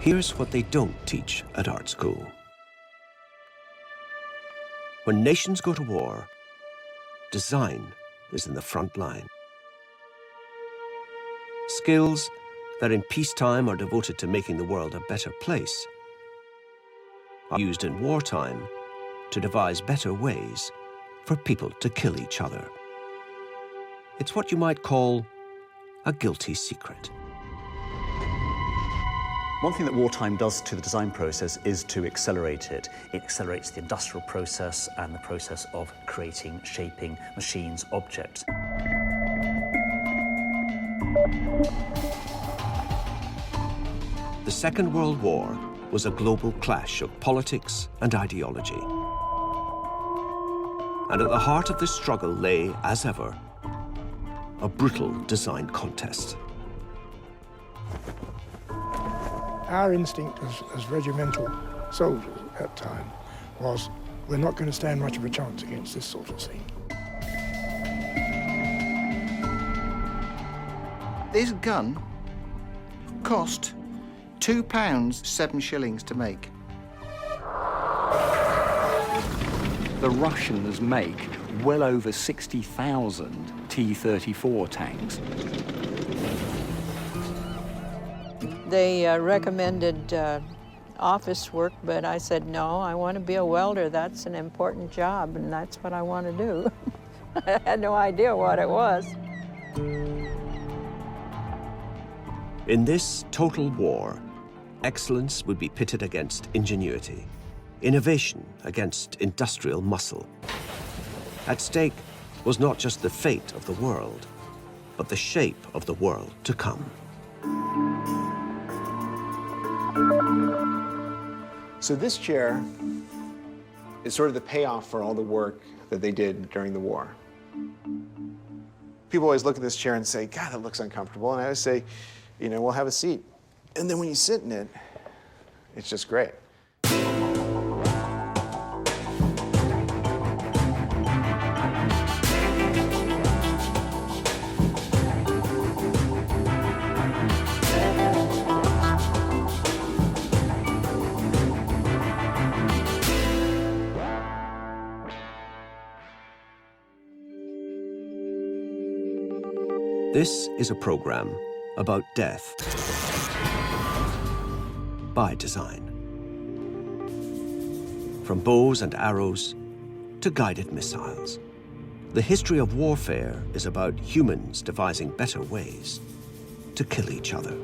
Here's what they don't teach at art school. When nations go to war, design is in the front line. Skills that in peacetime are devoted to making the world a better place are used in wartime to devise better ways for people to kill each other. It's what you might call a guilty secret. One thing that wartime does to the design process is to accelerate it. It accelerates the industrial process and the process of creating, shaping machines, objects. The Second World War was a global clash of politics and ideology. And at the heart of this struggle lay, as ever, a brutal design contest. Our instinct as regimental soldiers at that time was, we're not going to stand much of a chance against this sort of thing. This gun cost £2, 7 shillings to make. The Russians make well over 60,000 T-34 tanks. They recommended office work, but I said, no, I want to be a welder. That's an important job, and that's what I want to do. I had no idea what it was. In this total war, excellence would be pitted against ingenuity, innovation against industrial muscle. At stake was not just the fate of the world, but the shape of the world to come. So this chair is sort of the payoff for all the work that they did during the war. People always look at this chair and say, God, it looks uncomfortable. And I always say, you know, well, have a seat. And then when you sit in it, it's just great. This is a program about death by design. From bows and arrows to guided missiles, the history of warfare is about humans devising better ways to kill each other.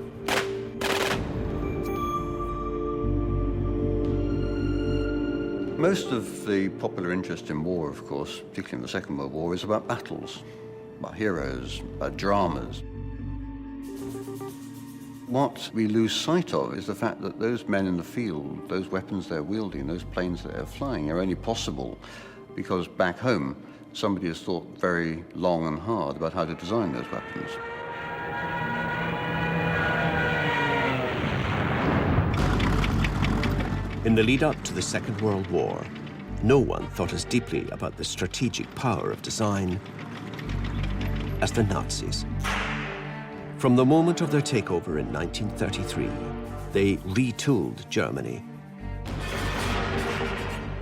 Most of the popular interest in war, of course, particularly in the Second World War, is about battles, about heroes, about dramas. What we lose sight of is the fact that those men in the field, those weapons they're wielding, those planes that they're flying are only possible because back home somebody has thought very long and hard about how to design those weapons. In the lead-up to the Second World War, no one thought as deeply about the strategic power of design as the Nazis. From the moment of their takeover in 1933, they retooled Germany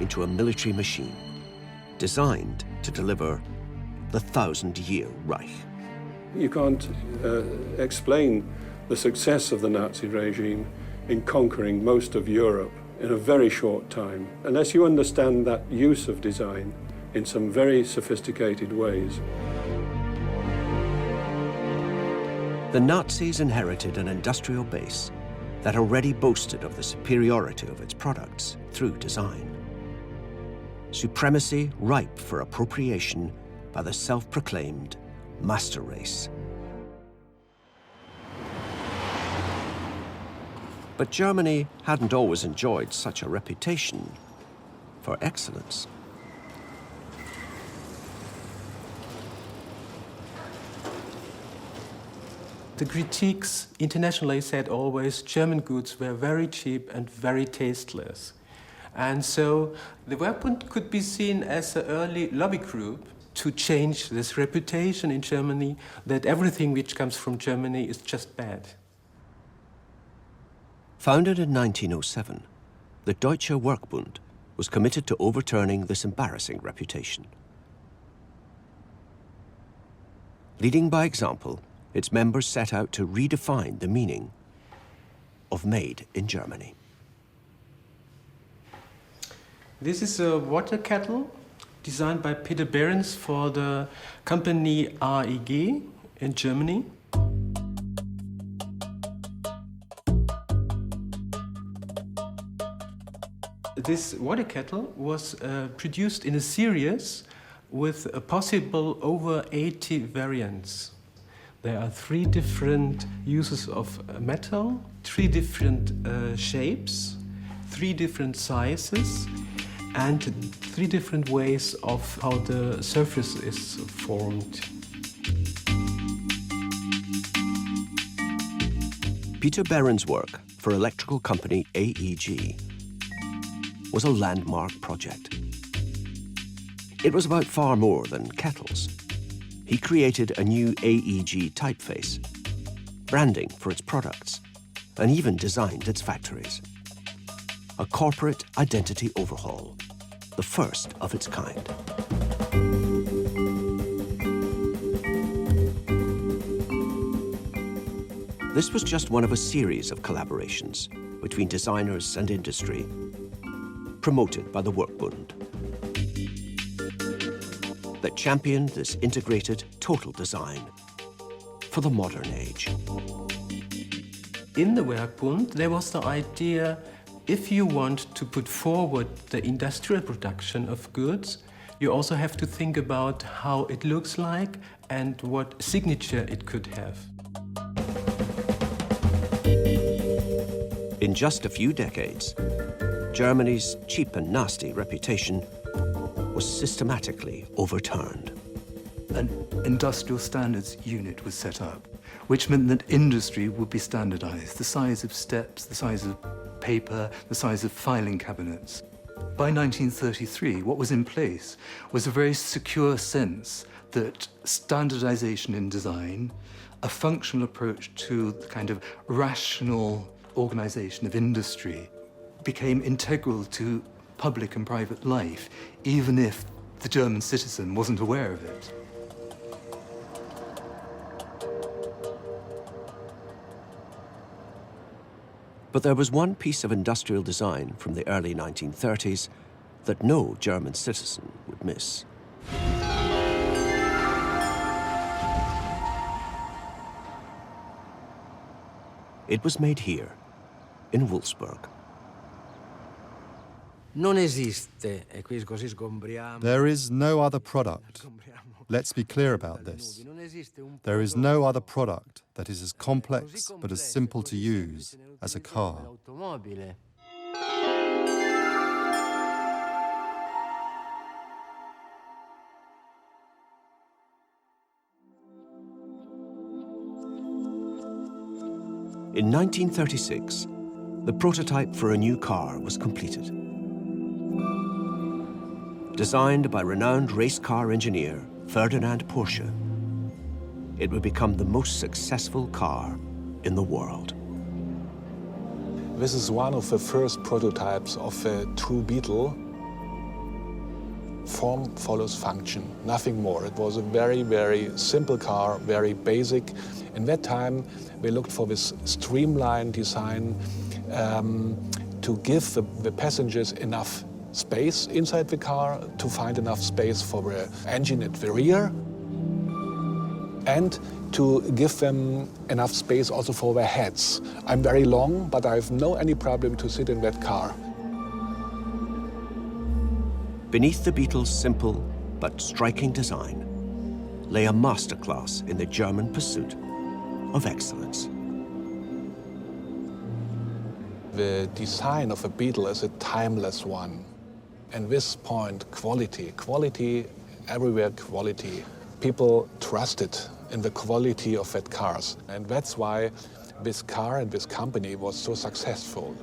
into a military machine designed to deliver the 1,000-year Reich. You can't explain the success of the Nazi regime in conquering most of Europe in a very short time unless you understand that use of design in some very sophisticated ways. The Nazis inherited an industrial base that already boasted of the superiority of its products through design. Supremacy ripe for appropriation by the self-proclaimed master race. But Germany hadn't always enjoyed such a reputation for excellence. The critiques internationally said always German goods were very cheap and very tasteless. And so the weapon could be seen as an early lobby group to change this reputation in Germany that everything which comes from Germany is just bad. Founded in 1907, the Deutsche Werkbund was committed to overturning this embarrassing reputation. Leading by example, its members set out to redefine the meaning of made in Germany. This is a water kettle designed by Peter Behrens for the company AEG in Germany. This water kettle was produced in a series with a possible over 80 variants. There are 3 different uses of metal, 3 different shapes, 3 different sizes, and 3 different ways of how the surface is formed. Peter Behrens' work for electrical company AEG was a landmark project. It was about far more than kettles. He created a new AEG typeface, branding for its products, and even designed its factories. A corporate identity overhaul, the first of its kind. This was just one of a series of collaborations between designers and industry, promoted by the Werkbund, that championed this integrated total design for the modern age. In the Werkbund, there was the idea, if you want to put forward the industrial production of goods, you also have to think about how it looks like and what signature it could have. In just a few decades, Germany's cheap and nasty reputation was systematically overturned. An industrial standards unit was set up, which meant that industry would be standardized, the size of steps, the size of paper, the size of filing cabinets. By 1933, what was in place was a very secure sense that standardization in design, a functional approach to the kind of rational organization of industry, became integral to public and private life, even if the German citizen wasn't aware of it. But there was one piece of industrial design from the early 1930s that no German citizen would miss. It was made here, in Wolfsburg. There is no other product. Let's be clear about this. There is no other product that is as complex but as simple to use as a car. In 1936, the prototype for a new car was completed. Designed by renowned race car engineer Ferdinand Porsche, it would become the most successful car in the world. This is one of the first prototypes of a true Beetle. Form follows function, nothing more. It was a very, very simple car, very basic. In that time, we looked for this streamlined design to give the passengers enough space inside the car, to find enough space for the engine at the rear, and to give them enough space also for their heads. I'm very long, but I have any problem to sit in that car. Beneath the Beetle's simple but striking design lay a masterclass in the German pursuit of excellence. The design of a Beetle is a timeless one. And this point, quality, everywhere quality. People trusted in the quality of that cars. And that's why this car and this company was so successful.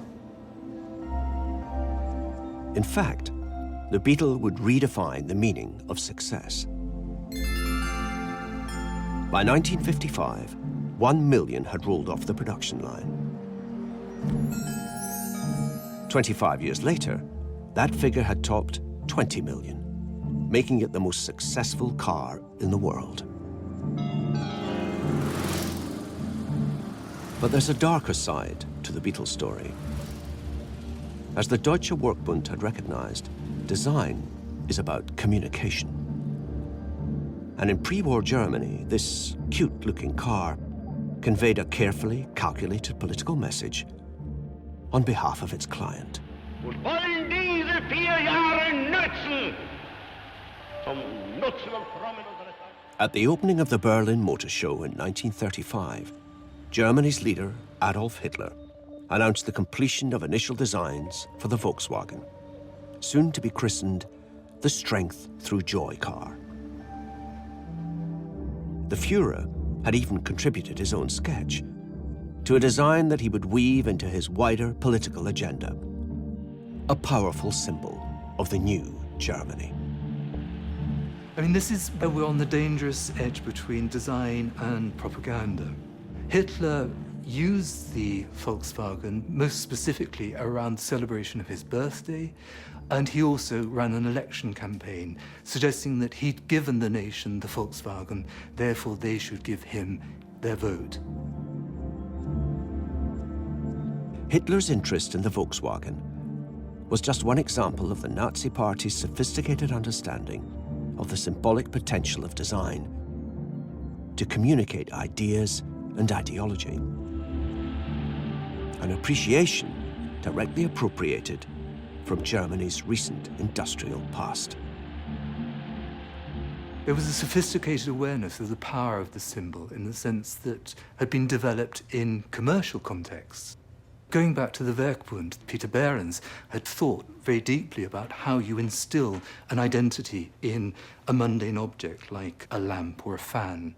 In fact, the Beetle would redefine the meaning of success. By 1955, 1 million had rolled off the production line. 25 years later, that figure had topped 20 million, making it the most successful car in the world. But there's a darker side to the Beetle story. As the Deutsche Werkbund had recognized, design is about communication. And in pre-war Germany, this cute-looking car conveyed a carefully calculated political message on behalf of its client. Wollen diese 4 Jahre nützen zum Nutzen und Frommen unseres Landes. At the opening of the Berlin Motor Show in 1935, Germany's leader, Adolf Hitler, announced the completion of initial designs for the Volkswagen, soon to be christened the Strength Through Joy car. The Führer had even contributed his own sketch to a design that he would weave into his wider political agenda, a powerful symbol of the new Germany. I mean, this is where we're on the dangerous edge between design and propaganda. Hitler used the Volkswagen most specifically around the celebration of his birthday, and he also ran an election campaign suggesting that he'd given the nation the Volkswagen, therefore they should give him their vote. Hitler's interest in the Volkswagen was just one example of the Nazi Party's sophisticated understanding of the symbolic potential of design to communicate ideas and ideology. An appreciation directly appropriated from Germany's recent industrial past. There was a sophisticated awareness of the power of the symbol in the sense that had been developed in commercial contexts. Going back to the Werkbund, Peter Behrens had thought very deeply about how you instill an identity in a mundane object like a lamp or a fan.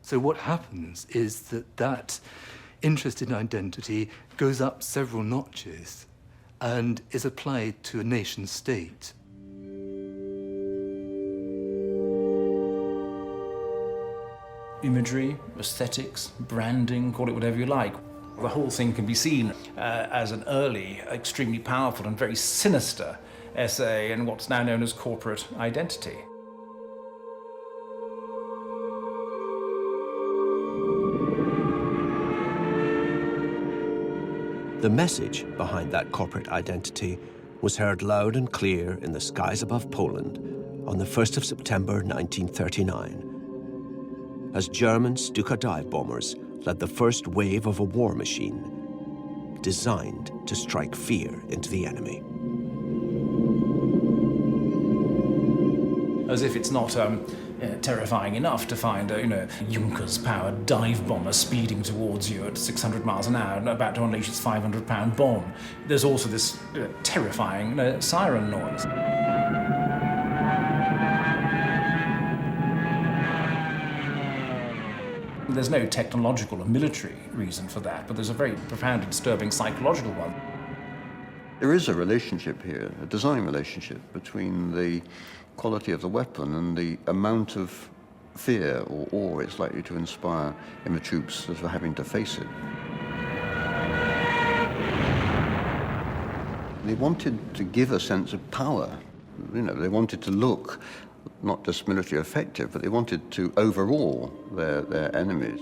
So what happens is that that interest in identity goes up several notches and is applied to a nation state. Imagery, aesthetics, branding, call it whatever you like. The whole thing can be seen as an early, extremely powerful and very sinister essay in what's now known as corporate identity. The message behind that corporate identity was heard loud and clear in the skies above Poland on the 1st of September 1939, as German Stuka dive bombers led the first wave of a war machine designed to strike fear into the enemy. As if it's not terrifying enough to find a Junkers-powered dive bomber speeding towards you at 600 miles an hour and about to unleash its 500-pound bomb. There's also this terrifying siren noise. There's no technological or military reason for that, but there's a very profound and disturbing psychological one. There is a relationship here, a design relationship, between the quality of the weapon and the amount of fear or awe it's likely to inspire in the troops as we're having to face it. They wanted to give a sense of power. They wanted to look not just military effective, but they wanted to overawe their enemies.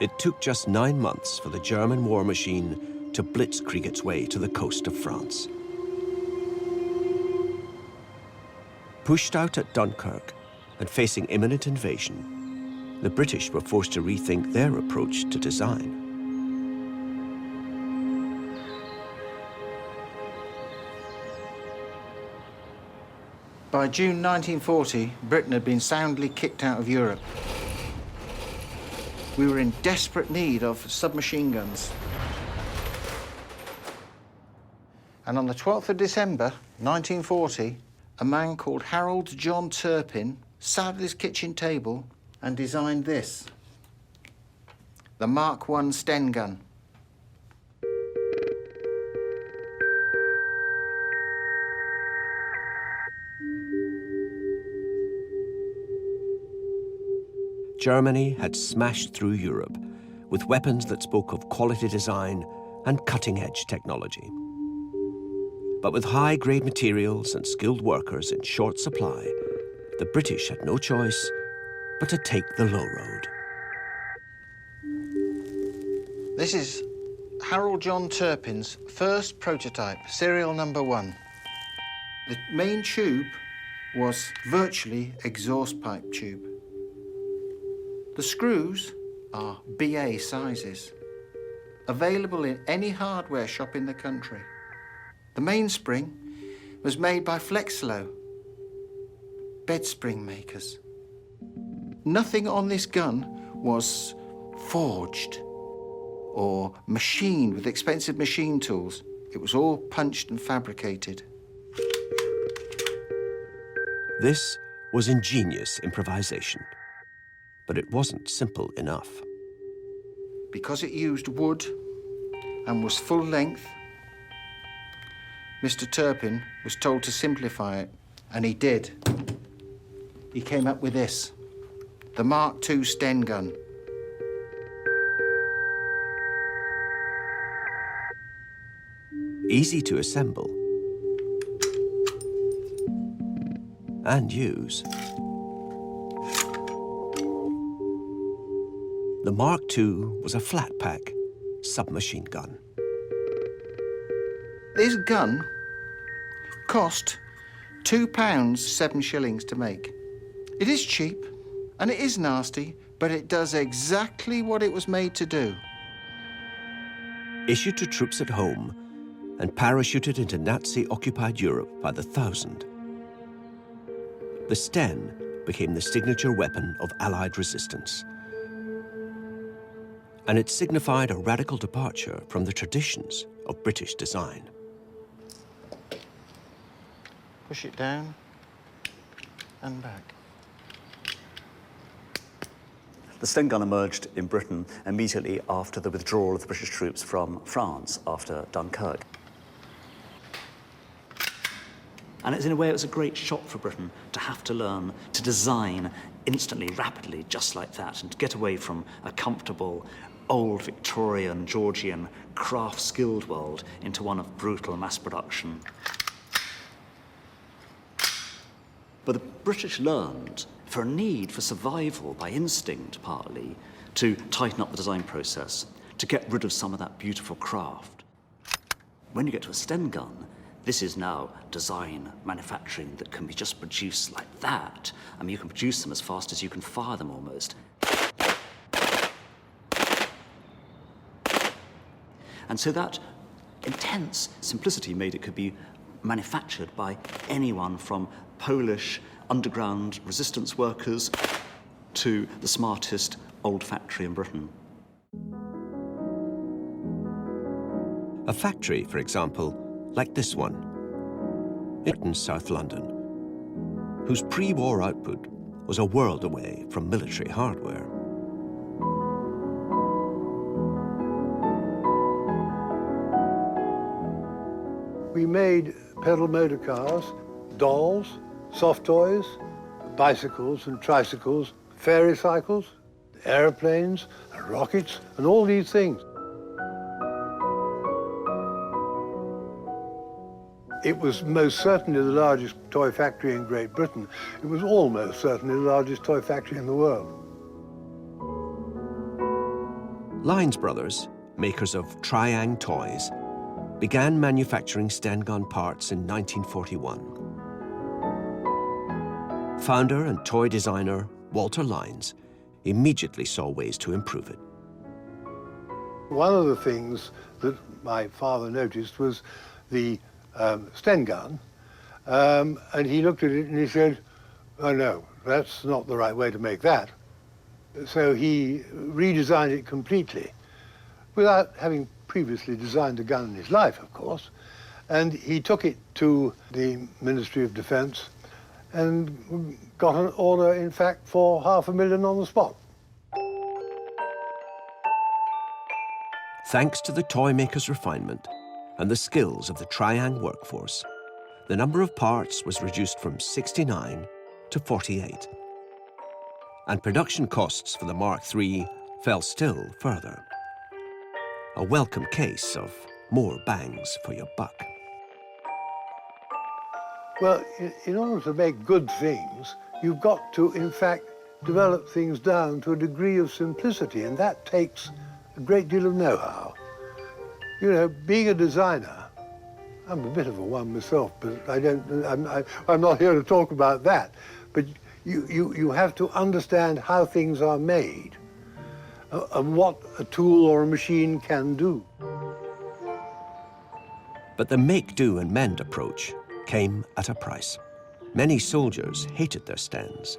It took just 9 months for the German war machine to blitzkrieg its way to the coast of France. Pushed out at Dunkirk and facing imminent invasion, the British were forced to rethink their approach to design. By June 1940, Britain had been soundly kicked out of Europe. We were in desperate need of submachine guns. And on the 12th of December, 1940, a man called Harold John Turpin sat at his kitchen table and designed this, the Mark I Sten gun. Germany had smashed through Europe with weapons that spoke of quality design and cutting-edge technology. But with high-grade materials and skilled workers in short supply, the British had no choice but to take the low road. This is Harold John Turpin's first prototype, serial number 1. The main tube was virtually exhaust pipe tube. The screws are BA sizes, available in any hardware shop in the country. The mainspring was made by Flexlow, bed spring makers. Nothing on this gun was forged or machined with expensive machine tools. It was all punched and fabricated. This was ingenious improvisation, but it wasn't simple enough. Because it used wood and was full length, Mr. Turpin was told to simplify it, and he did. He came up with this, the Mark II Sten gun. Easy to assemble and use. The Mark II was a flat-pack submachine gun. This gun cost £2, 7 shillings to make. It is cheap and it is nasty, but it does exactly what it was made to do. Issued to troops at home and parachuted into Nazi-occupied Europe by the thousand, the Sten became the signature weapon of Allied resistance. And it signified a radical departure from the traditions of British design. Push it down and back. The Sten gun emerged in Britain immediately after the withdrawal of the British troops from France after Dunkirk. And in a way, it was a great shock for Britain to have to learn to design instantly, rapidly, just like that, and to get away from a comfortable, old Victorian, Georgian, craft-skilled world into one of brutal mass production. But the British learned, for a need for survival by instinct partly, to tighten up the design process, to get rid of some of that beautiful craft. When you get to a Sten gun, this is now design, manufacturing that can be just produced like that. I mean, you can produce them as fast as you can fire them almost. And so that intense simplicity made it could be manufactured by anyone from Polish underground resistance workers to the smartest old factory in Britain. A factory, for example, like this one, in South London, whose pre-war output was a world away from military hardware. We made pedal motor cars, dolls, soft toys, bicycles and tricycles, fairy cycles, aeroplanes, and rockets, and all these things. It was most certainly the largest toy factory in Great Britain. It was almost certainly the largest toy factory in the world. Lines Brothers, makers of Triang toys, began manufacturing Sten gun parts in 1941. Founder and toy designer Walter Lines immediately saw ways to improve it. One of the things that my father noticed was the Sten gun, and he looked at it and he said, oh no, that's not the right way to make that. So he redesigned it completely, without having previously designed a gun in his life, of course. And he took it to the Ministry of Defence and got an order, in fact, for $500,000 on the spot. Thanks to the toy maker's refinement and the skills of the Triang workforce, the number of parts was reduced from 69 to 48. And production costs for the Mark III fell still further. A welcome case of more bangs for your buck. Well, in order to make good things, you've got to, in fact, develop things down to a degree of simplicity, and that takes a great deal of know-how. You know, being a designer, I'm a bit of a one myself, but I'm not here to talk about that. But you have to understand how things are made and what a tool or a machine can do. But the make, do, and mend approach came at a price. Many soldiers hated their Stens.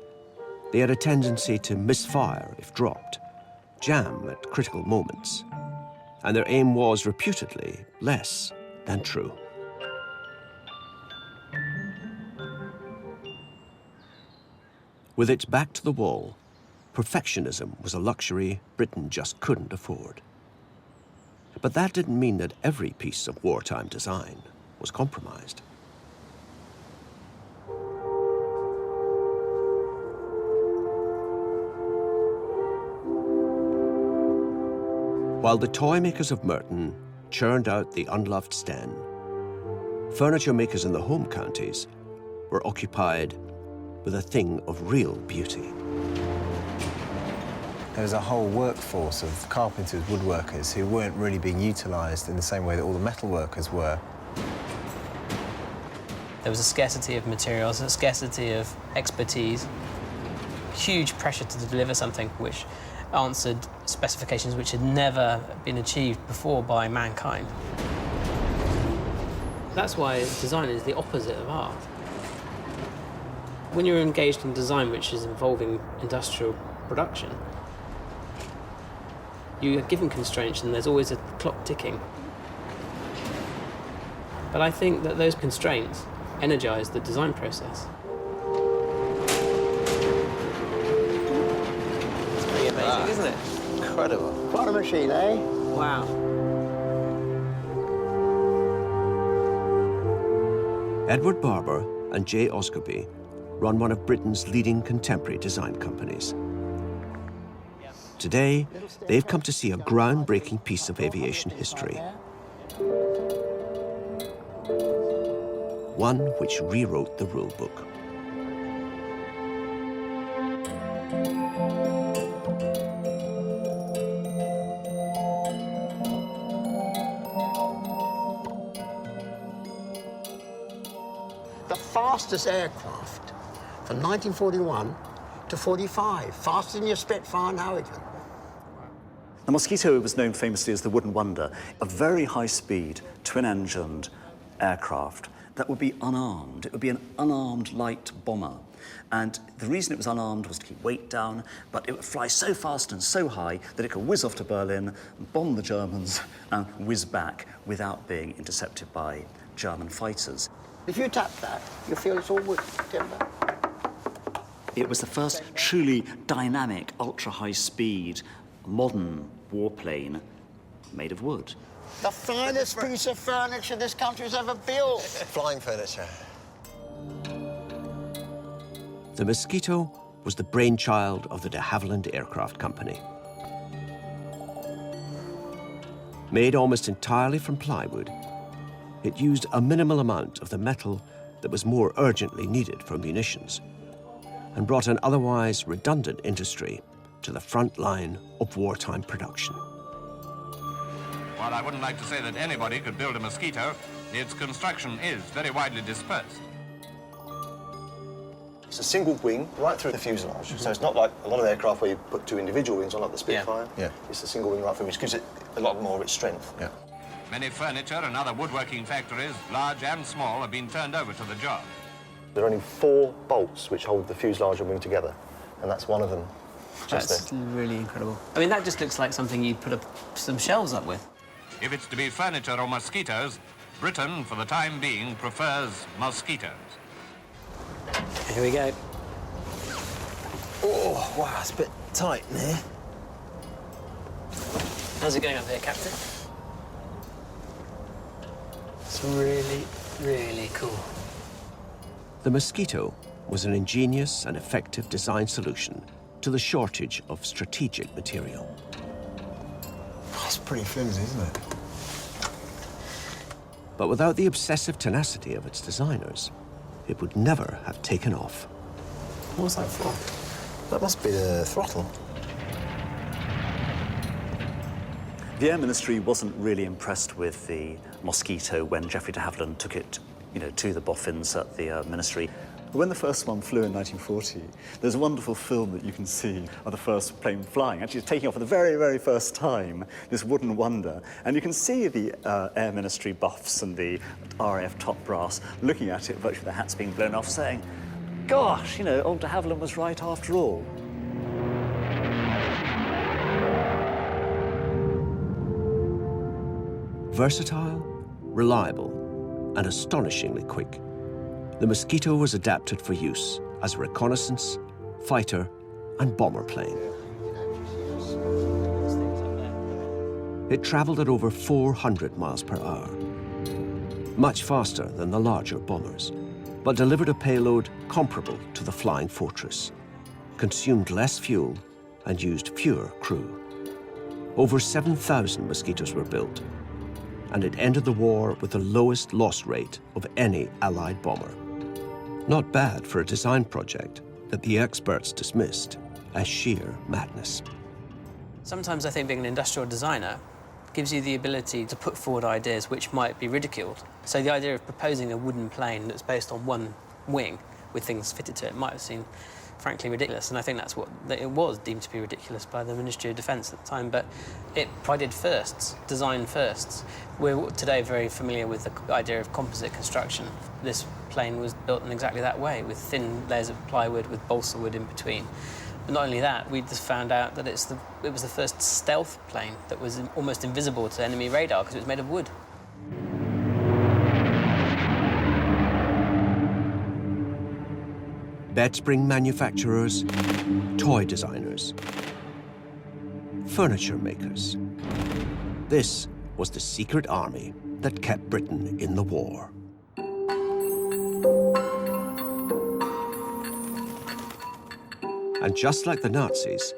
They had a tendency to misfire if dropped, jam at critical moments, and their aim was reputedly less than true. With its back to the wall, perfectionism was a luxury Britain just couldn't afford. But that didn't mean that every piece of wartime design was compromised. While the toy makers of Merton churned out the unloved Sten, furniture makers in the home counties were occupied with a thing of real beauty. There was a whole workforce of carpenters, woodworkers who weren't really being utilised in the same way that all the metal workers were. There was a scarcity of materials, a scarcity of expertise, huge pressure to deliver something which answered specifications which had never been achieved before by mankind. That's why design is the opposite of art. When you're engaged in design which is involving industrial production, you are given constraints and there's always a clock ticking. But I think that those constraints energize the design process. It's pretty amazing, isn't it? Incredible. What a machine, eh? Wow. Edward Barber and J. Osgoby run one of Britain's leading contemporary design companies. Today, they've come to see a groundbreaking piece of aviation history. One which rewrote the rule book. The fastest aircraft from 1941 to 45, faster than your Spitfire now even. The Mosquito was known famously as the Wooden Wonder, a very high-speed, twin-engined aircraft that would be unarmed. It would be an unarmed light bomber. And the reason it was unarmed was to keep weight down, but it would fly so fast and so high that it could whiz off to Berlin, bomb the Germans, and whiz back without being intercepted by German fighters. If you tap that, you feel it's all wood, timber. It was the first truly dynamic, ultra-high-speed, modern warplane made of wood. The finest piece of furniture this country's ever built. Flying furniture. The Mosquito was the brainchild of the de Havilland Aircraft Company. Made almost entirely from plywood, it used a minimal amount of the metal that was more urgently needed for munitions, and brought an otherwise redundant industry to the front line of wartime production. While I wouldn't like to say that anybody could build a Mosquito, its construction is very widely dispersed. It's a single wing right through the fuselage, so it's not like a lot of aircraft where you put two individual wings on, like the Spitfire. Yeah. It's a single wing right through, which gives it a lot more of its strength. Yeah. Many furniture and other woodworking factories, large and small, have been turned over to the job. There are only 4 bolts which hold the fuselage and wing together, and that's one of them. That's really incredible. I mean, that just looks like something you'd put some shelves up with. If it's to be furniture or mosquitoes, Britain, for the time being, prefers mosquitoes. Here we go. Oh, wow, it's a bit tight in here. How's it going up there, Captain? It's really, really cool. The Mosquito was an ingenious and effective design solution to the shortage of strategic material. pretty flimsy, isn't it? But without the obsessive tenacity of its designers, it would never have taken off. What's that for? That must be the throttle. The Air Ministry wasn't really impressed with the Mosquito when Geoffrey de Havilland took it, to the boffins at the Ministry. When the first one flew in 1940, there's a wonderful film that you can see of the first plane flying. Actually, it's taking off for the very, very first time, this wooden wonder. And you can see the Air Ministry buffs and the RAF top brass looking at it, virtually their hats being blown off, saying, gosh, old de Havilland was right after all. Versatile, reliable, and astonishingly quick, the Mosquito was adapted for use as a reconnaissance, fighter, and bomber plane. It traveled at over 400 miles per hour, much faster than the larger bombers, but delivered a payload comparable to the Flying Fortress, consumed less fuel, and used fewer crew. Over 7,000 Mosquitoes were built, and it ended the war with the lowest loss rate of any Allied bomber. Not bad for a design project that the experts dismissed as sheer madness. Sometimes I think being an industrial designer gives you the ability to put forward ideas which might be ridiculed. So the idea of proposing a wooden plane that's based on one wing with things fitted to it might have seemed frankly ridiculous, and I think that's what it was deemed to be ridiculous by the Ministry of Defence at the time, but it prided firsts, design firsts. We're today very familiar with the idea of composite construction. This plane was built in exactly that way, with thin layers of plywood with balsa wood in between. But not only that, we just found out that it was the first stealth plane that was almost invisible to enemy radar because it was made of wood. Bed spring manufacturers, toy designers, furniture makers. This was the secret army that kept Britain in the war. And just like the Nazis,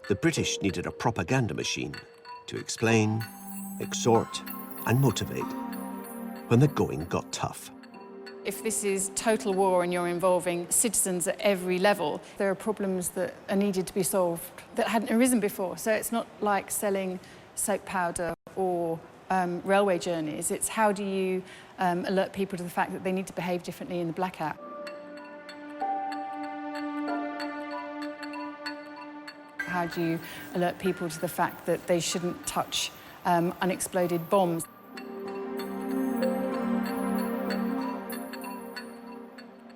the British needed a propaganda machine to explain, exhort, and motivate when the going got tough. If this is total war and you're involving citizens at every level, there are problems that are needed to be solved that hadn't arisen before. So it's not like selling soap powder or railway journeys. It's how do you alert people to the fact that they need to behave differently in the blackout. How do you alert people to the fact that they shouldn't touch unexploded bombs?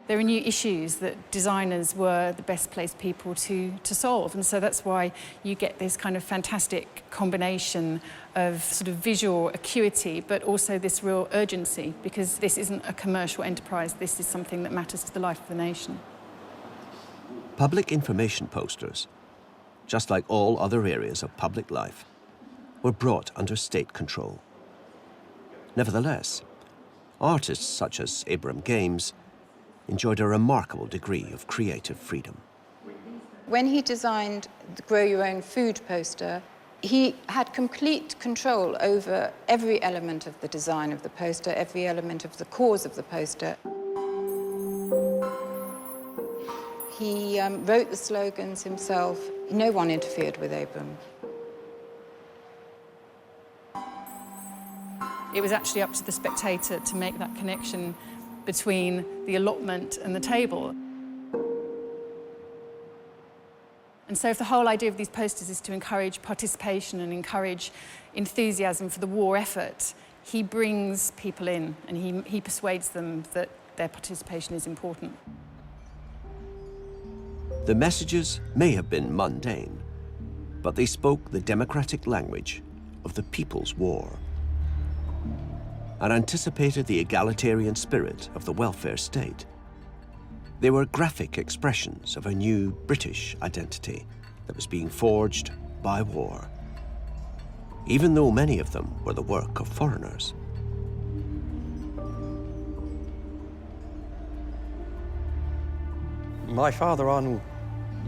There are new issues that designers were the best placed people to solve, and so that's why you get this kind of fantastic combination of sort of visual acuity, but also this real urgency, because this isn't a commercial enterprise, this is something that matters to the life of the nation. Public information posters, just like all other areas of public life, were brought under state control. Nevertheless, artists such as Abraham Games enjoyed a remarkable degree of creative freedom. When he designed the Grow Your Own Food poster, he had complete control over every element of the design of the poster, every element of the cause of the poster. He wrote the slogans himself. No one interfered with Abraham. It was actually up to the spectator to make that connection between the allotment and the table. And so if the whole idea of these posters is to encourage participation and encourage enthusiasm for the war effort, he brings people in and he persuades them that their participation is important. The messages may have been mundane, but they spoke the democratic language of the people's war and anticipated the egalitarian spirit of the welfare state. They were graphic expressions of a new British identity that was being forged by war, even though many of them were the work of foreigners. My father, Arnold,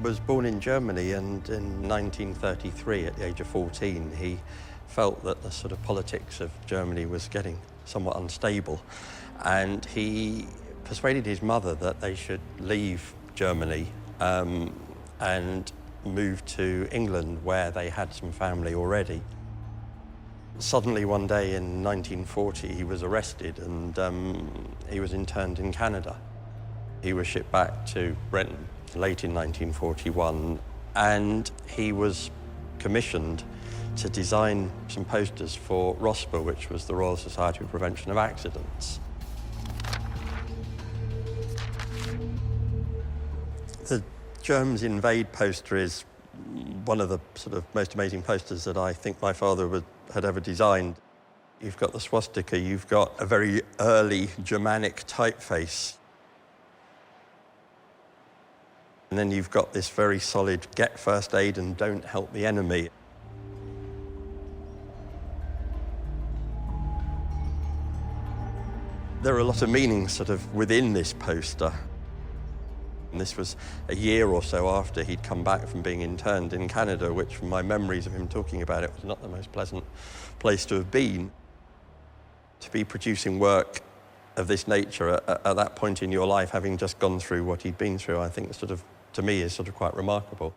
was born in Germany, and in 1933, at the age of 14, he felt that the sort of politics of Germany was getting somewhat unstable, and he persuaded his mother that they should leave Germany and move to England, where they had some family already. Suddenly one day in 1940 he was arrested and he was interned in Canada. He was shipped back to Britain late in 1941, and he was commissioned to design some posters for ROSPA, which was the Royal Society for Prevention of Accidents. The Germans Invade poster is one of the sort of most amazing posters that I think my father had ever designed. You've got the swastika, you've got a very early Germanic typeface. And then you've got this very solid get first aid and don't help the enemy. There are a lot of meanings sort of within this poster. And this was a year or so after he'd come back from being interned in Canada, which from my memories of him talking about it was not the most pleasant place to have been. To be producing work of this nature at that point in your life, having just gone through what he'd been through, I think sort of, to me, is sort of quite remarkable.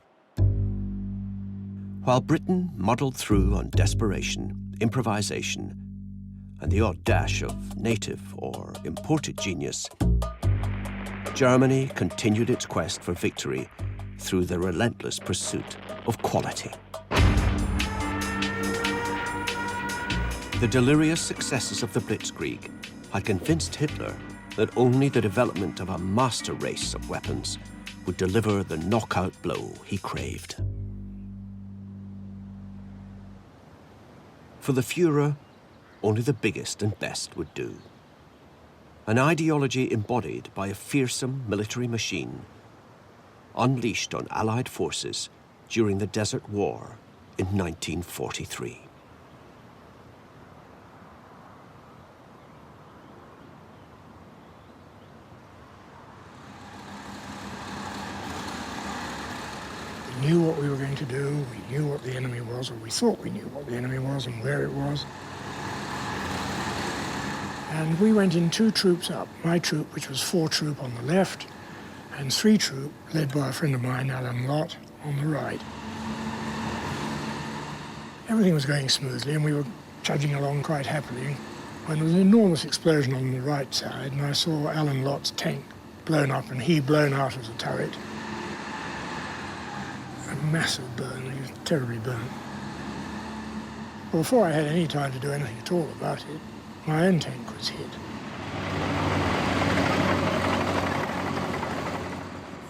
While Britain muddled through on desperation, improvisation, and the odd dash of native or imported genius, Germany continued its quest for victory through the relentless pursuit of quality. The delirious successes of the Blitzkrieg had convinced Hitler that only the development of a master race of weapons would deliver the knockout blow he craved. For the Führer, only the biggest and best would do. An ideology embodied by a fearsome military machine unleashed on Allied forces during the Desert War in 1943. We knew what we were going to do, we knew what the enemy was, or we thought we knew what the enemy was and where it was. And we went in 2 troops up. My troop, which was 4 troop on the left, and 3 troop, led by a friend of mine, Alan Lott, on the right. Everything was going smoothly, and we were trudging along quite happily, when there was an enormous explosion on the right side, and I saw Alan Lott's tank blown up, and he blown out of the turret. A massive burn, he was terribly burnt. Well, before I had any time to do anything at all about it, my own tank was hit.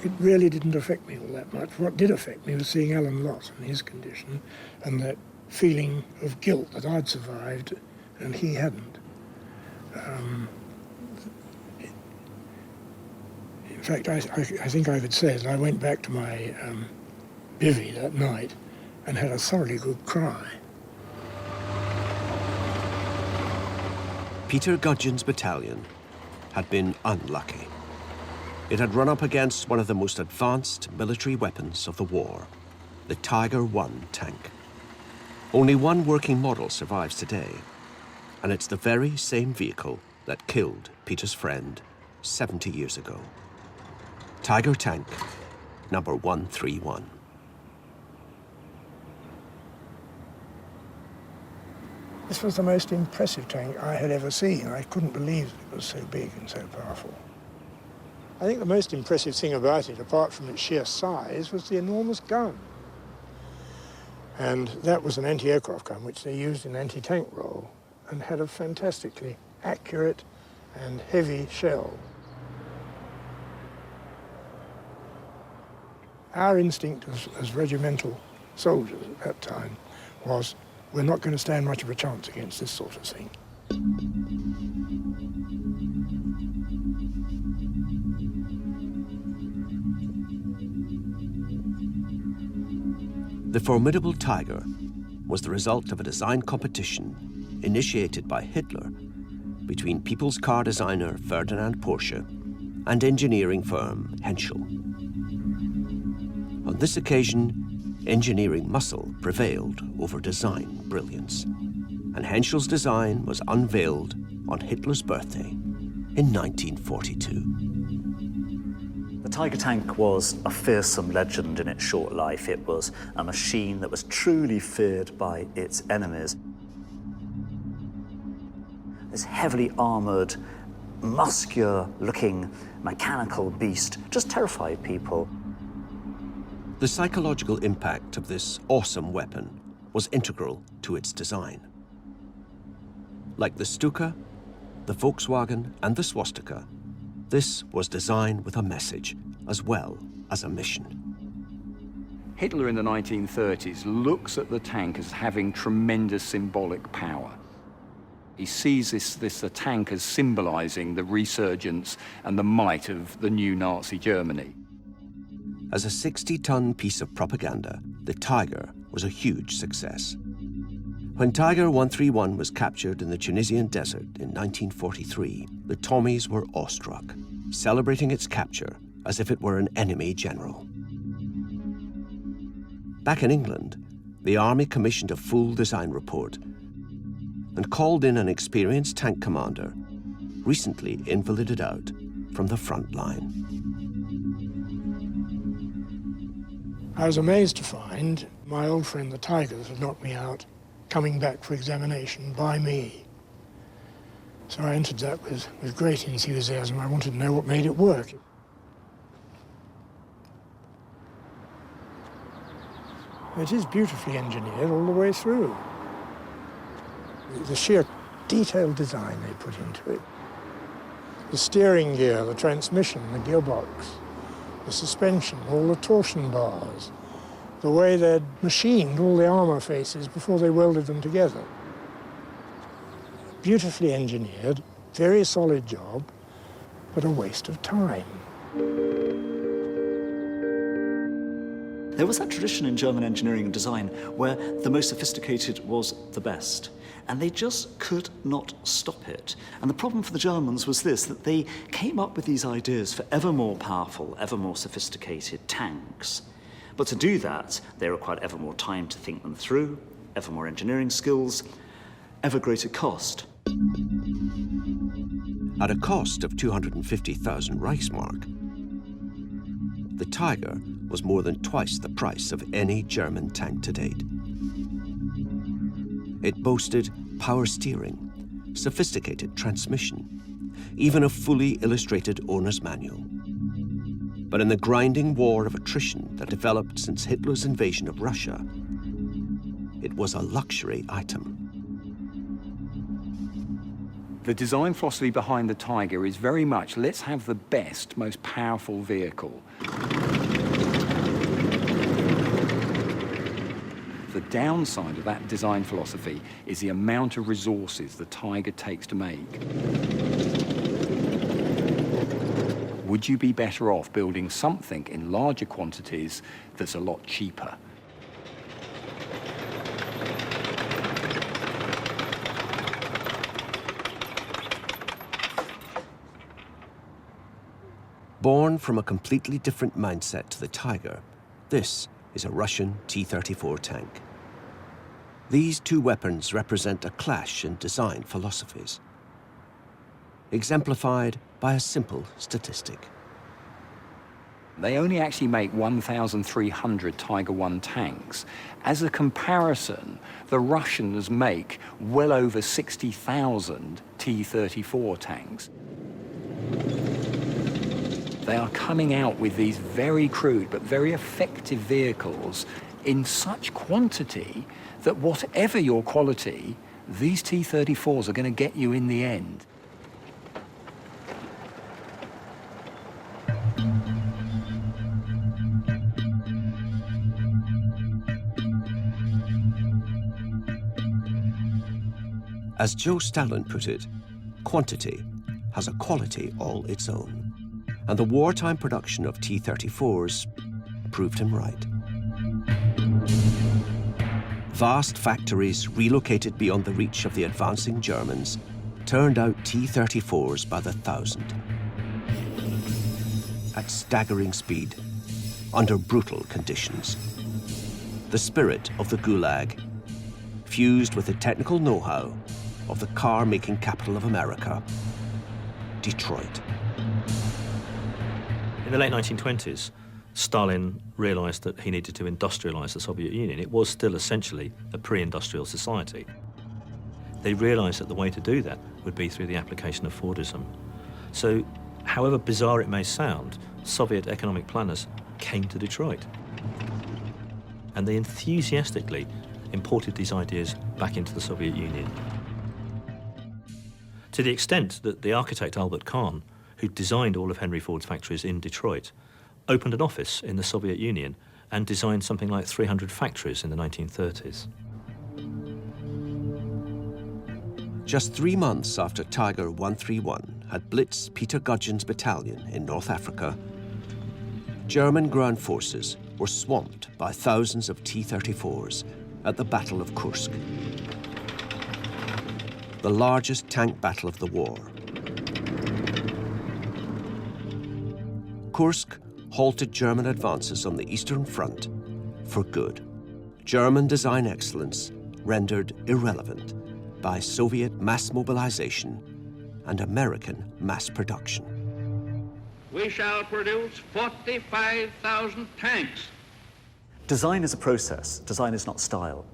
It really didn't affect me all that much. What did affect me was seeing Alan Lott in his condition and that feeling of guilt that I'd survived and he hadn't. In fact, I think I could say that I went back to my bivvy that night and had a thoroughly good cry. Peter Gudgeon's battalion had been unlucky. It had run up against one of the most advanced military weapons of the war, the Tiger I tank. Only one working model survives today, and it's the very same vehicle that killed Peter's friend 70 years ago. Tiger tank number 131. This was the most impressive tank I had ever seen. I couldn't believe it was so big and so powerful. I think the most impressive thing about it, apart from its sheer size, was the enormous gun. And that was an anti-aircraft gun, which they used in anti-tank role, and had a fantastically accurate and heavy shell. Our instinct as regimental soldiers at that time was, we're not going to stand much of a chance against this sort of thing. The formidable Tiger was the result of a design competition initiated by Hitler between people's car designer Ferdinand Porsche and engineering firm Henschel. On this occasion, engineering muscle prevailed over design brilliance, and Henschel's design was unveiled on Hitler's birthday in 1942. The Tiger tank was a fearsome legend in its short life. It was a machine that was truly feared by its enemies. This heavily armoured, muscular-looking, mechanical beast just terrified people. The psychological impact of this awesome weapon was integral to its design. Like the Stuka, the Volkswagen, and the Swastika, this was designed with a message as well as a mission. Hitler in the 1930s looks at the tank as having tremendous symbolic power. He sees the tank as symbolizing the resurgence and the might of the new Nazi Germany. As a 60-ton piece of propaganda, the Tiger was a huge success. When Tiger 131 was captured in the Tunisian desert in 1943, the Tommies were awestruck, celebrating its capture as if it were an enemy general. Back in England, the Army commissioned a full design report and called in an experienced tank commander, recently invalided out from the front line. I was amazed to find my old friend the Tigers had knocked me out, coming back for examination by me. So I entered that with great enthusiasm. I wanted to know what made it work. It is beautifully engineered all the way through. The sheer detailed design they put into it. The steering gear, the transmission, the gearbox, the suspension, all the torsion bars, the way they'd machined all the armour faces before they welded them together. Beautifully engineered, very solid job, but a waste of time. There was that tradition in German engineering and design where the most sophisticated was the best, and they just could not stop it. And the problem for the Germans was this, that they came up with these ideas for ever more powerful, ever more sophisticated tanks. But to do that, they required ever more time to think them through, ever more engineering skills, ever greater cost. At a cost of 250,000 Reichsmark, the Tiger was more than twice the price of any German tank to date. It boasted power steering, sophisticated transmission, even a fully illustrated owner's manual. But in the grinding war of attrition that developed since Hitler's invasion of Russia, it was a luxury item. The design philosophy behind the Tiger is very much, let's have the best, most powerful vehicle. The downside of that design philosophy is the amount of resources the Tiger takes to make. Would you be better off building something in larger quantities that's a lot cheaper? Born from a completely different mindset to the Tiger, this is a Russian T-34 tank. These two weapons represent a clash in design philosophies, exemplified by a simple statistic. They only actually make 1,300 Tiger I tanks. As a comparison, the Russians make well over 60,000 T-34 tanks. They are coming out with these very crude but very effective vehicles in such quantity that whatever your quality, these T-34s are going to get you in the end. As Joe Stalin put it, quantity has a quality all its own. And the wartime production of T-34s proved him right. Vast factories relocated beyond the reach of the advancing Germans turned out T-34s by the thousand. At staggering speed, under brutal conditions. the spirit of the Gulag, fused with the technical know-how of the car-making capital of America, Detroit. In the late 1920s, Stalin realized that he needed to industrialize the Soviet Union. It was still essentially a pre-industrial society. They realized that the way to do that would be through the application of Fordism. So, however bizarre it may sound, Soviet economic planners came to Detroit. And they enthusiastically imported these ideas back into the Soviet Union. To the extent that the architect Albert Kahn, who designed all of Henry Ford's factories in Detroit, opened an office in the Soviet Union and designed something like 300 factories in the 1930s. Just 3 months after Tiger 131 had blitzed Peter Gudgeon's battalion in North Africa, German ground forces were swamped by thousands of T-34s at the Battle of Kursk, the largest tank battle of the war. Kursk halted German advances on the Eastern Front for good. German design excellence rendered irrelevant by Soviet mass mobilization and American mass production. We shall produce 45,000 tanks. Design is a process. Design is not style.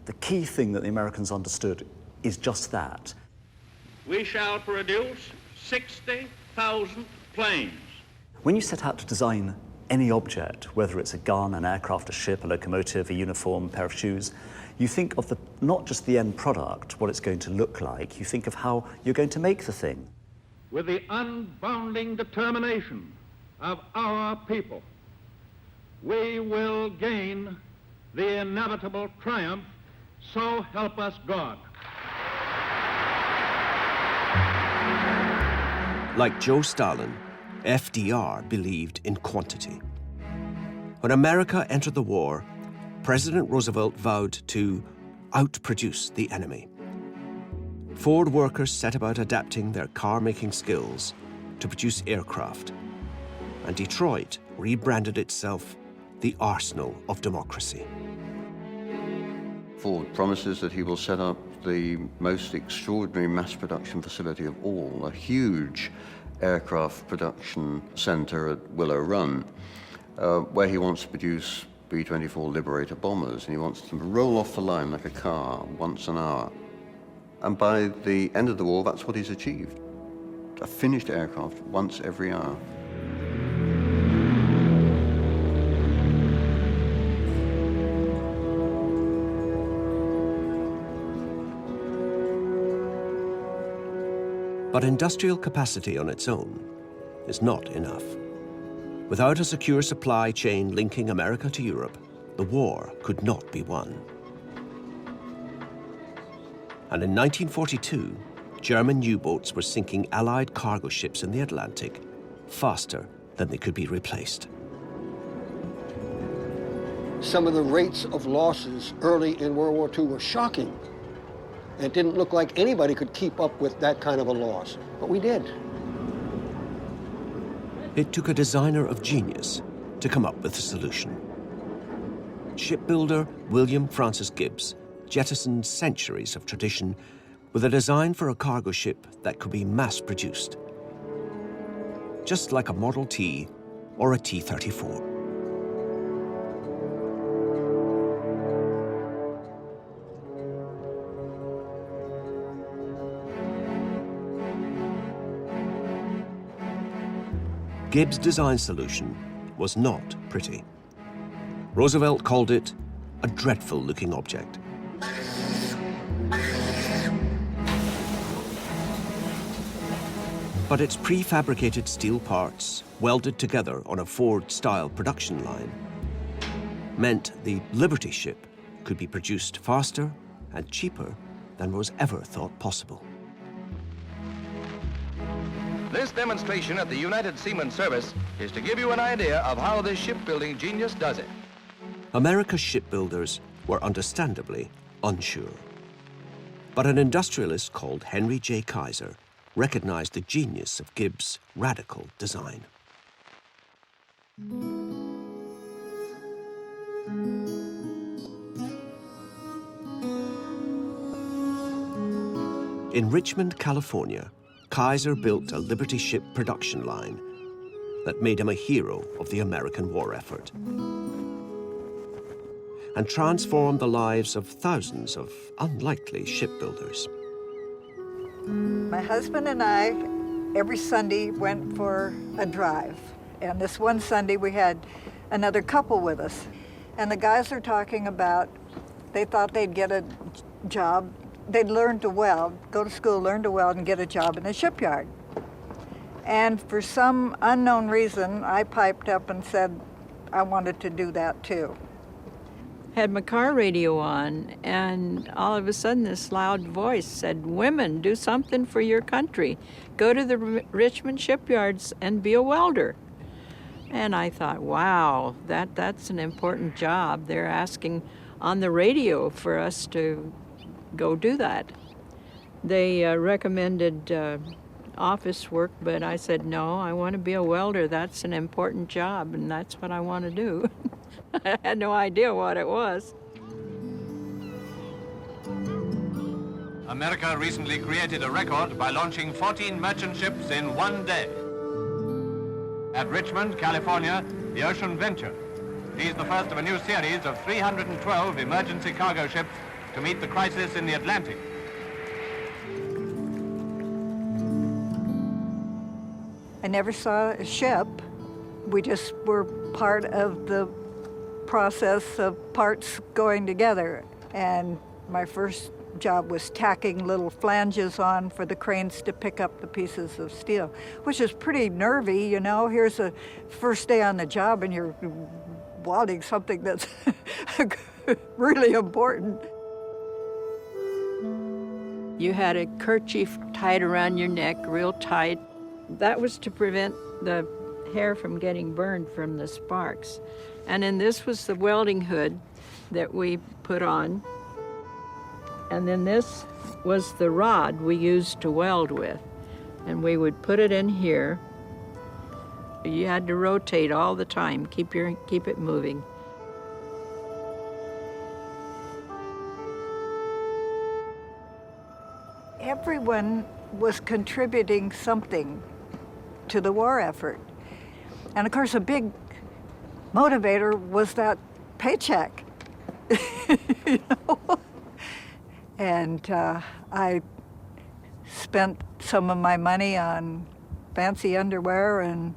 The key thing that the Americans understood is just that. We shall produce 60,000 planes. When you set out to design any object, whether it's a gun, an aircraft, a ship, a locomotive, a uniform, a pair of shoes, you think of not just the end product, what it's going to look like, you think of how you're going to make the thing. With the unbounding determination of our people, we will gain the inevitable triumph, so help us God. Like Joe Stalin, FDR believed in quantity. When America entered the war, President Roosevelt vowed to outproduce the enemy. Ford workers set about adapting their car-making skills to produce aircraft, and Detroit rebranded itself the arsenal of democracy. Ford promises that he will set up the most extraordinary mass production facility of all, a huge aircraft production center at Willow Run, where he wants to produce B-24 Liberator bombers, and he wants them to roll off the line like a car once an hour. And by the end of the war, that's what he's achieved. A finished aircraft once every hour. But industrial capacity on its own is not enough. Without a secure supply chain linking America to Europe, the war could not be won. And in 1942, German U-boats were sinking Allied cargo ships in the Atlantic faster than they could be replaced. Some of the rates of losses early in World War II were shocking. It didn't look like anybody could keep up with that kind of a loss, but we did. It took a designer of genius to come up with a solution. Shipbuilder William Francis Gibbs jettisoned centuries of tradition with a design for a cargo ship that could be mass-produced, just like a Model T or a T-34. Gibbs' design solution was not pretty. Roosevelt called it a dreadful-looking object. But its prefabricated steel parts, welded together on a Ford-style production line, meant the Liberty ship could be produced faster and cheaper than was ever thought possible. This demonstration at the United Seaman Service is to give you an idea of how this shipbuilding genius does it. America's shipbuilders were understandably unsure. But an industrialist called Henry J. Kaiser recognized the genius of Gibbs' radical design. In Richmond, California, Kaiser built a Liberty ship production line that made him a hero of the American war effort and transformed the lives of thousands of unlikely shipbuilders. My husband and I, every Sunday, went for a drive. And this one Sunday, we had another couple with us. And the guys are talking about, they thought they'd get a job. They'd learn to weld, go to school, learn to weld, and get a job in a shipyard. And for some unknown reason, I piped up and said I wanted to do that too. Had my car radio on, and all of a sudden this loud voice said, "Women, do something for your country. Go to the Richmond shipyards and be a welder." And I thought, wow, that's an important job. They're asking on the radio for us to go do that. They recommended office work, but I said, no, I want to be a welder. That's an important job, and that's what I want to do. I had no idea what it was. America recently created a record by launching 14 merchant ships in one day. At Richmond, California, the Ocean Venture. She's the first of a new series of 312 emergency cargo ships to meet the crisis in the Atlantic. I never saw a ship. We just were part of the process of parts going together. And my first job was tacking little flanges on for the cranes to pick up the pieces of steel, which is pretty nervy, you know. Here's a first day on the job and you're welding something that's really important. You had a kerchief tied around your neck real tight. That was to prevent the hair from getting burned from the sparks. And then this was the welding hood that we put on. And then this was the rod we used to weld with. And we would put it in here. You had to rotate all the time, keep it moving. Everyone was contributing something to the war effort. And of course, a big motivator was that paycheck. You know? And I spent some of my money on fancy underwear and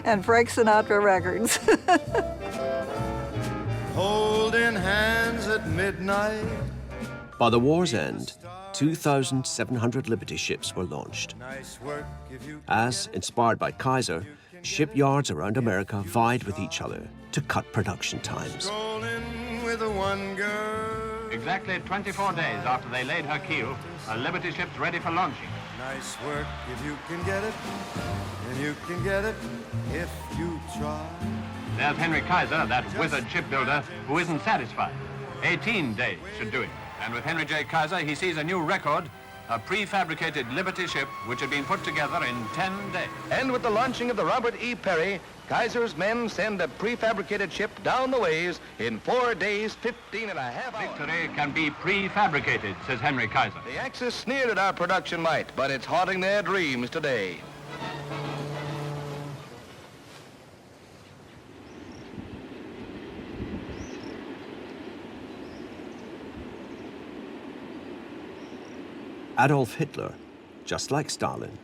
and Frank Sinatra records. Holding hands at midnight. By the war's end, 2,700 Liberty ships were launched. As, inspired by Kaiser, shipyards around America vied with each other to cut production times. With a one girl. Exactly 24 days after they laid her keel, a Liberty ship's ready for launching. Nice work if you can get it, and you can get it if you try. There's Henry Kaiser, that withered shipbuilder, who isn't satisfied. 18 days should do it. And with Henry J. Kaiser, he sees a new record, a prefabricated Liberty ship which had been put together in 10 days. And with the launching of the Robert E. Perry, Kaiser's men send a prefabricated ship down the ways in 4 days, 15 and a half hours. Victory can be prefabricated, says Henry Kaiser. The Axis sneered at our production might, but it's haunting their dreams today. Adolf Hitler, just like Stalin,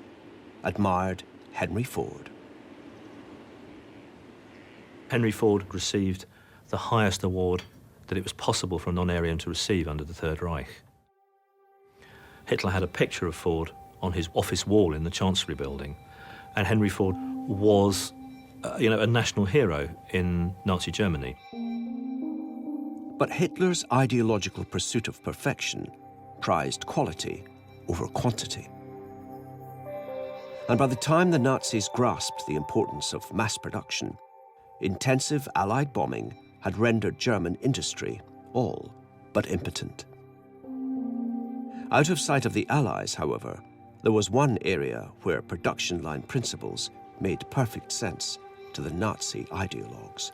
admired Henry Ford. Henry Ford received the highest award that it was possible for a non-Aryan to receive under the Third Reich. Hitler had a picture of Ford on his office wall in the Chancellery building, and Henry Ford was, a national hero in Nazi Germany. But Hitler's ideological pursuit of perfection prized quality over quantity. And by the time the Nazis grasped the importance of mass production, intensive Allied bombing had rendered German industry all but impotent. Out of sight of the Allies, however, there was one area where production line principles made perfect sense to the Nazi ideologues.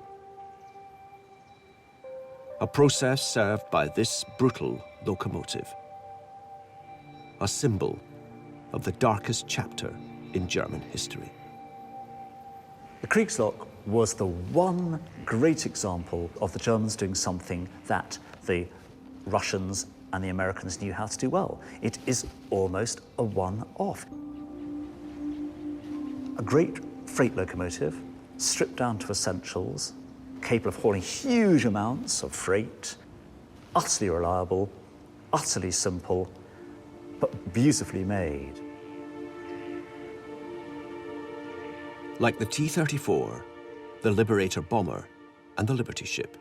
a process served by this brutal locomotive. A symbol of the darkest chapter in German history. The Kriegslock was the one great example of the Germans doing something that the Russians and the Americans knew how to do well. It is almost a one-off. A great freight locomotive, stripped down to essentials, capable of hauling huge amounts of freight, utterly reliable, utterly simple, but beautifully made. Like the T-34, the Liberator bomber, and the Liberty ship,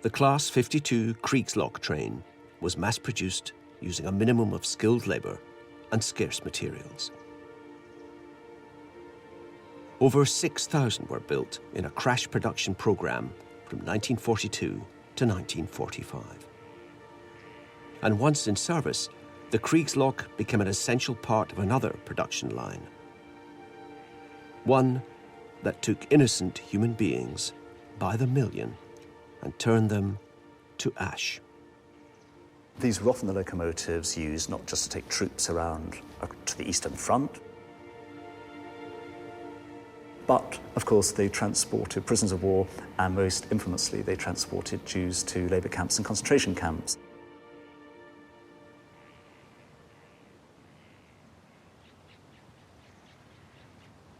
the Class 52 Kriegslock train was mass-produced using a minimum of skilled labor and scarce materials. Over 6,000 were built in a crash production program from 1942 to 1945. And once in service, the Kriegslock became an essential part of another production line. One that took innocent human beings by the million and turned them to ash. These were often the locomotives used not just to take troops around to the Eastern Front, but, of course, they transported prisoners of war, and most infamously, they transported Jews to labor camps and concentration camps.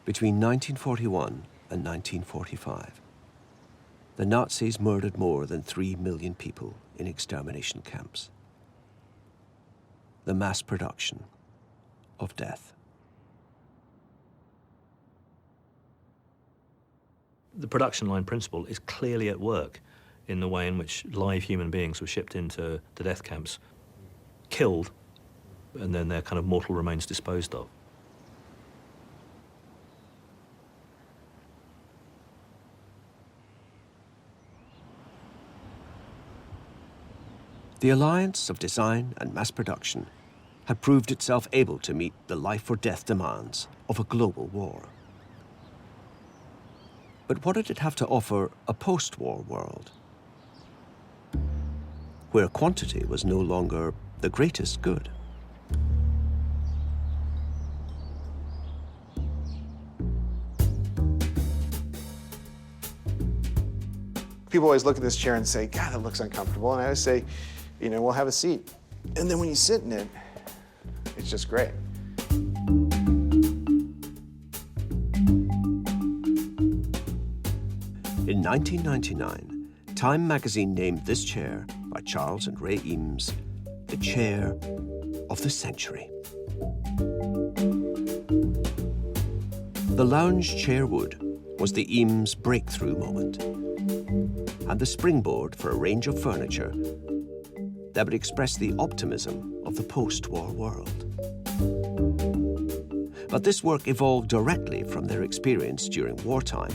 Between 1941 and 1945, the Nazis murdered more than 3 million people in extermination camps. The mass production of death. The production line principle is clearly at work in the way in which live human beings were shipped into the death camps, killed, and then their kind of mortal remains disposed of. The alliance of design and mass production had proved itself able to meet the life-or-death demands of a global war. But what did it have to offer a post-war world, where quantity was no longer the greatest good? People always look at this chair and say, God, that looks uncomfortable. And I always say, you know, we'll have a seat. And then when you sit in it, it's just great. In 1999, Time magazine named this chair, by Charles and Ray Eames, the chair of the century. The lounge chair wood was the Eames breakthrough moment, and the springboard for a range of furniture that would express the optimism of the post-war world. But this work evolved directly from their experience during wartime,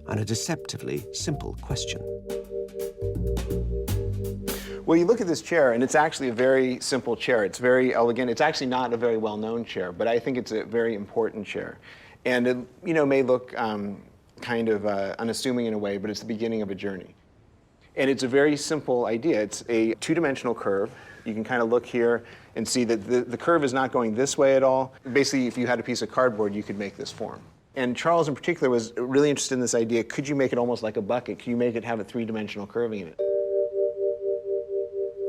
and a deceptively simple question. Well, you look at this chair, and it's actually a very simple chair. It's very elegant. It's actually not a very well-known chair, but I think it's a very important chair. And it, you know, may look kind of unassuming in a way, but it's the beginning of a journey. And it's a very simple idea. It's a two-dimensional curve. You can kind of look here and see that the curve is not going this way at all. Basically, if you had a piece of cardboard, you could make this form. And Charles in particular was really interested in this idea. Could you make it almost like a bucket? Could you make it have a three-dimensional curving in it?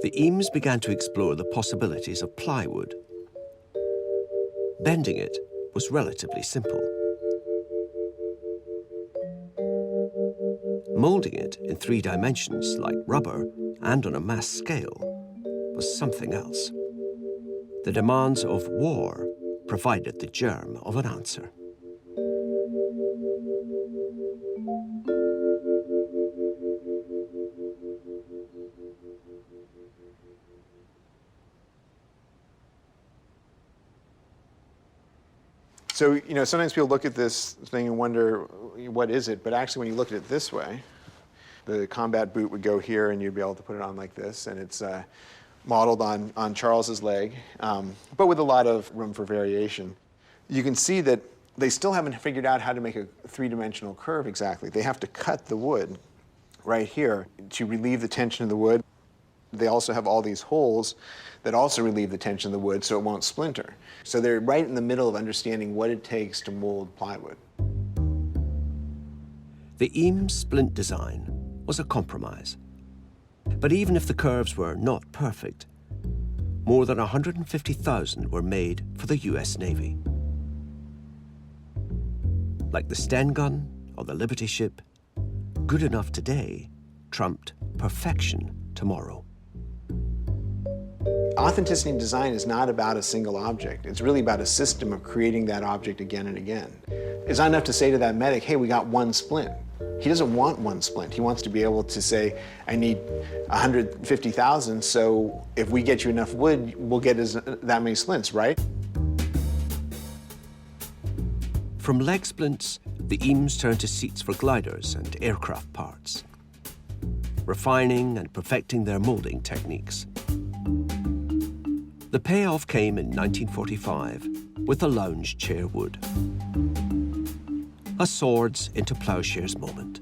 The Eames began to explore the possibilities of plywood. Bending it was relatively simple. Molding it in 3 dimensions, like rubber, and on a mass scale, was something else. The demands of war provided the germ of an answer. So, you know, sometimes people look at this thing and wonder, what is it? But actually, when you look at it this way, the combat boot would go here, and you'd be able to put it on like this, and it's modeled on Charles's leg, but with a lot of room for variation. You can see that they still haven't figured out how to make a three-dimensional curve exactly. They have to cut the wood right here to relieve the tension of the wood. They also have all these holes that also relieve the tension of the wood so it won't splinter. So they're right in the middle of understanding what it takes to mold plywood. The Eames splint design was a compromise. But even if the curves were not perfect, more than 150,000 were made for the US Navy. Like the Sten gun or the Liberty ship, good enough today trumped perfection tomorrow. Authenticity in design is not about a single object. It's really about a system of creating that object again and again. It's not enough to say to that medic, hey, we got one splint. He doesn't want one splint. He wants to be able to say, I need 150,000, so if we get you enough wood, we'll get that many splints, right? From leg splints, the Eames turned to seats for gliders and aircraft parts, refining and perfecting their molding techniques. The payoff came in 1945 with the lounge chair wood. A swords into plowshares moment,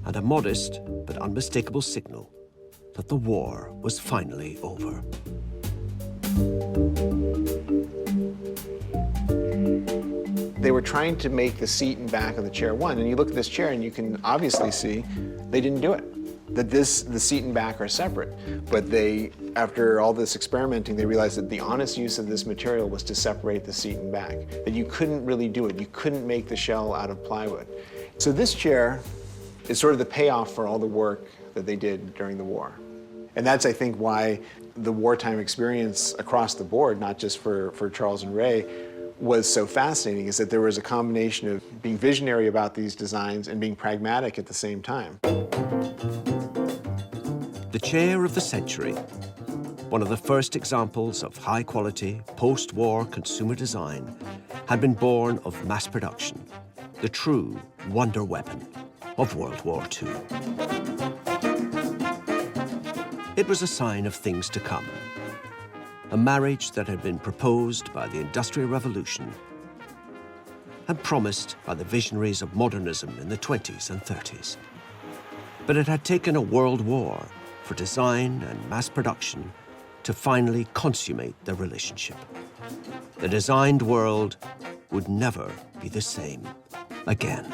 and a modest but unmistakable signal that the war was finally over. They were trying to make the seat and back of the chair one, and you look at this chair and you can obviously see they didn't do it. That the seat and back are separate. But they, after all this experimenting, they realized that the honest use of this material was to separate the seat and back. That you couldn't really do it. You couldn't make the shell out of plywood. So this chair is sort of the payoff for all the work that they did during the war. And that's, I think, why the wartime experience across the board, not just for Charles and Ray, was so fascinating, is that there was a combination of being visionary about these designs and being pragmatic at the same time. The chair of the century, one of the first examples of high-quality, post-war consumer design, had been born of mass production, the true wonder weapon of World War II. It was a sign of things to come, a marriage that had been proposed by the Industrial Revolution and promised by the visionaries of modernism in the 20s and 30s. But it had taken a world war for design and mass production to finally consummate their relationship. The designed world would never be the same again.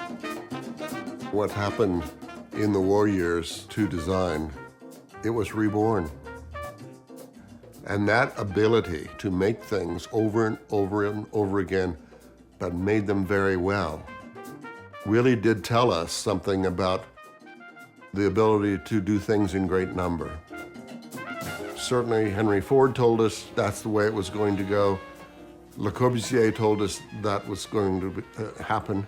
What happened in the war years to design, it was reborn. And that ability to make things over and over and over again, but made them very well, really did tell us something about the ability to do things in great number. Certainly, Henry Ford told us that's the way it was going to go. Le Corbusier told us that was going to happen.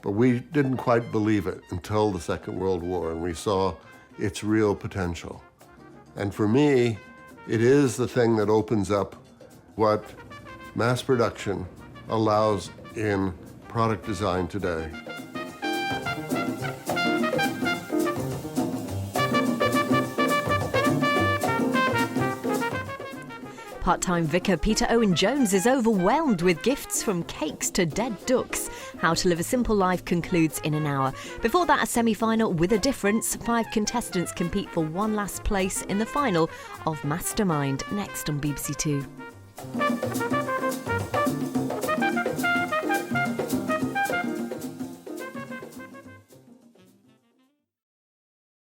But we didn't quite believe it until the Second World War, and we saw its real potential. And for me, it is the thing that opens up what mass production allows in product design today. Part-time vicar Peter Owen Jones is overwhelmed with gifts from cakes to dead ducks. How to Live a Simple Life concludes in an hour. Before that, a semi-final with a difference. 5 contestants compete for one last place in the final of Mastermind, next on BBC Two.